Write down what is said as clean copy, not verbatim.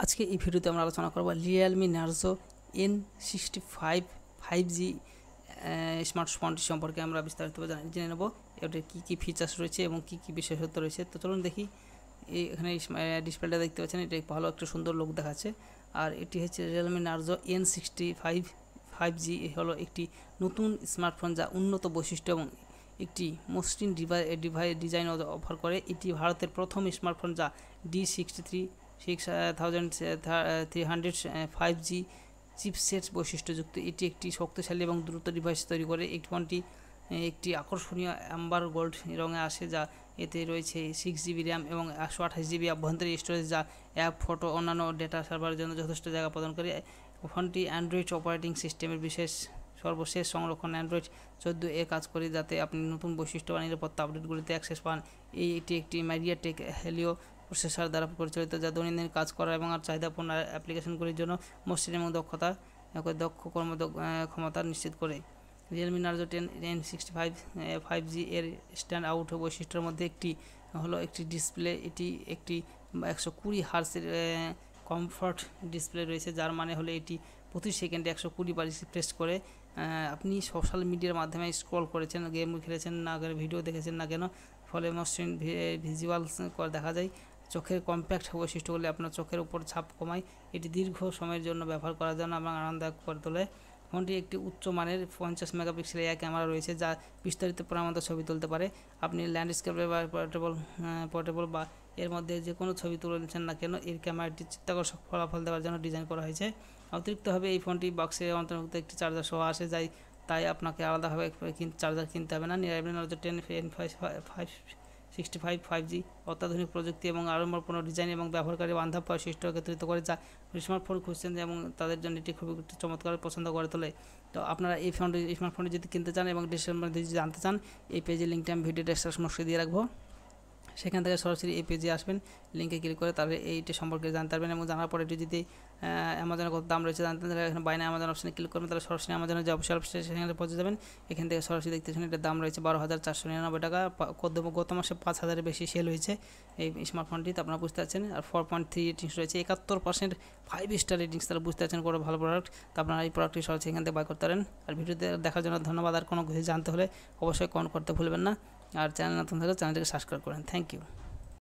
আজকে এই ভিডিওতে আমরা আলোচনা করব রিয়েলমি নার্জো N65 5G স্মার্টফোনটি সম্পর্কে আমরা বিস্তারিতভাবে জেনে নেব। এটার কী ফিচার্স রয়েছে এবং কী বিশেষত্ব রয়েছে। তো চলুন দেখি। এখানে ডিসপ্লেটা দেখতে পাচ্ছেন, এটা ভালো একটা সুন্দর লুক দেখাচ্ছে। আর এটি হচ্ছে রিয়েলমি নার্জো N65 5G হলো একটি নতুন স্মার্টফোন যা উন্নত বৈশিষ্ট্য এবং একটি মসৃণ ডিজাইন অফার করে। এটি ভারতের প্রথম স্মার্টফোন যা D6300 5G চিপসেট বৈশিষ্ট্যযুক্ত। এটি একটি শক্তিশালী এবং দ্রুত ডিভাইস তৈরি করে। এই ফোনটি একটি আকর্ষণীয় অ্যাম্বার গোল্ড রঙে আসে, যা এতে রয়েছে 6GB র্যাম এবং 128GB আভ্যন্তরীণ স্টোরেজ, যা অ্যাপ, ফটো, অন্যান্য ডেটা সার্ভারের জন্য যথেষ্ট জায়গা প্রদান করে। ফোনটি অ্যান্ড্রয়েড অপারেটিং সিস্টেমের সর্বশেষ সংস্করণ অ্যান্ড্রয়েড 14 কাজ করে, যাতে আপনি নতুন বৈশিষ্ট্য বা নিরাপত্তা আপডেটগুলিতে অ্যাক্সেস পান। এটি একটি MediaTek Helio প্রসেসর দ্বারা পরিচালিত, যা দৈনন্দিন কাজ করা এবং চাহিদাপূর্ণ অ্যাপ্লিকেশনগুলির জন্য মসৃণ এবং দক্ষ ক্ষমতা নিশ্চিত করে। রিয়েলমি নার্জো N65 5G এর স্ট্যান্ড আউট বৈশিষ্ট্যের মধ্যে একটি হলো একটি ডিসপ্লে। এটি একটি 120 হার্টজের কমফর্ট ডিসপ্লে রয়েছে, যার মানে হলো এটি প্রতি সেকেন্ডে 120 বার প্রেস করে আপনি সোশ্যাল মিডিয়ার মাধ্যমে স্ক্রল করেছেন, গেম খেলেছেন না, ভিডিও দেখেছেন না কেন, ফলে মসৃণ ভিজুয়ালস দেখা যায়। চোখের কম্প্যাক্ট বৈশিষ্ট্যগুলি আপনার চোখের উপর ছাপ কমায়। এটি দীর্ঘ সময়ের জন্য ব্যবহার করার জন্য এবং আরামদায়ক করে তোলে। ফোনটি একটি উচ্চমানের 50 মেগাপিক্সেল এআই ক্যামেরা রয়েছে, যা বিস্তারিত পরিমাণে ছবি তুলতে পারে। আপনি ল্যান্ডস্কেপে বা পোর্টেবল বা এর মধ্যে যে কোনো ছবি তুলেছেন না কেন, এর ক্যামেরাটি চিত্তাকর্ষক ফলাফল দেওয়ার জন্য ডিজাইন করা হয়েছে। অতিরিক্তভাবে এই ফোনটি বক্সে অন্তর্ভুক্ত একটি চার্জার সহ আসে, তাই আপনাকে আলাদাভাবে চার্জার কিনতে হবে না। রিয়েলমি নার্জো N65 5G অত্যাধুনিক প্রযুক্তি এবং আড়ম্বরপূর্ণ ডিজাইন এবং ব্যবহারকারী বান্ধব বৈশিষ্ট্য একত্রিত করে, যা স্মার্টফোন খুঁজছেন এবং তাদের জন্য এটি খুবই চমৎকার পছন্দ করে তোলে। তো আপনারা এই স্মার্টফোনটি যদি কিনতে চান এবং ডিসকাউন্ট যদি জানতে চান, এই পেজের লিঙ্কটা আমি ভিডিও ডেসক্রিপশন বক্সে দিয়ে রাখবো। সেখান থেকে সরাসরি এই পেজে আসবেন, লিঙ্কে ক্লিক করে তাহলে এইটি সম্পর্কে জানতে পারবেন এবং জানার পরে এটি যদি অ্যামাজনের কত দাম রয়েছে জানতে তাহলে এখানে বাইনা অ্যামাজন অপশানে ক্লিক করবেন, তাহলে সরাসরি অ্যামাজনের যে অফিসিয়াল সেখানে পৌঁছে যাবেন। এখান থেকে সরাসরি দেখতেছেন এটার দাম রয়েছে 12,499 টাকা। গত মাসে 5,000-এর বেশি সেল হয়েছে এই স্মার্টফোনটি, তো আপনারা বুঝতে পারছেন। আর 4.3 রেটিংস রয়েছে, 71% 5 স্টার রেটিংস, তারা বুঝতে পারছেন কোনো ভালো প্রোডাক্ট। তো আপনারা এই প্রোডাক্টটি সরাসরি এখান থেকে বাই করতে পারেন। আর ভিডিওতে দেখার জন্য ধন্যবাদ। আর কোনো কিছু জানতে হলে অবশ্যই কমেন্ট করতে ভুলবেন না। আর চ্যানেল নতুন থাকলে চ্যানেলটিকে সাবস্ক্রাইব করেন। Thank you.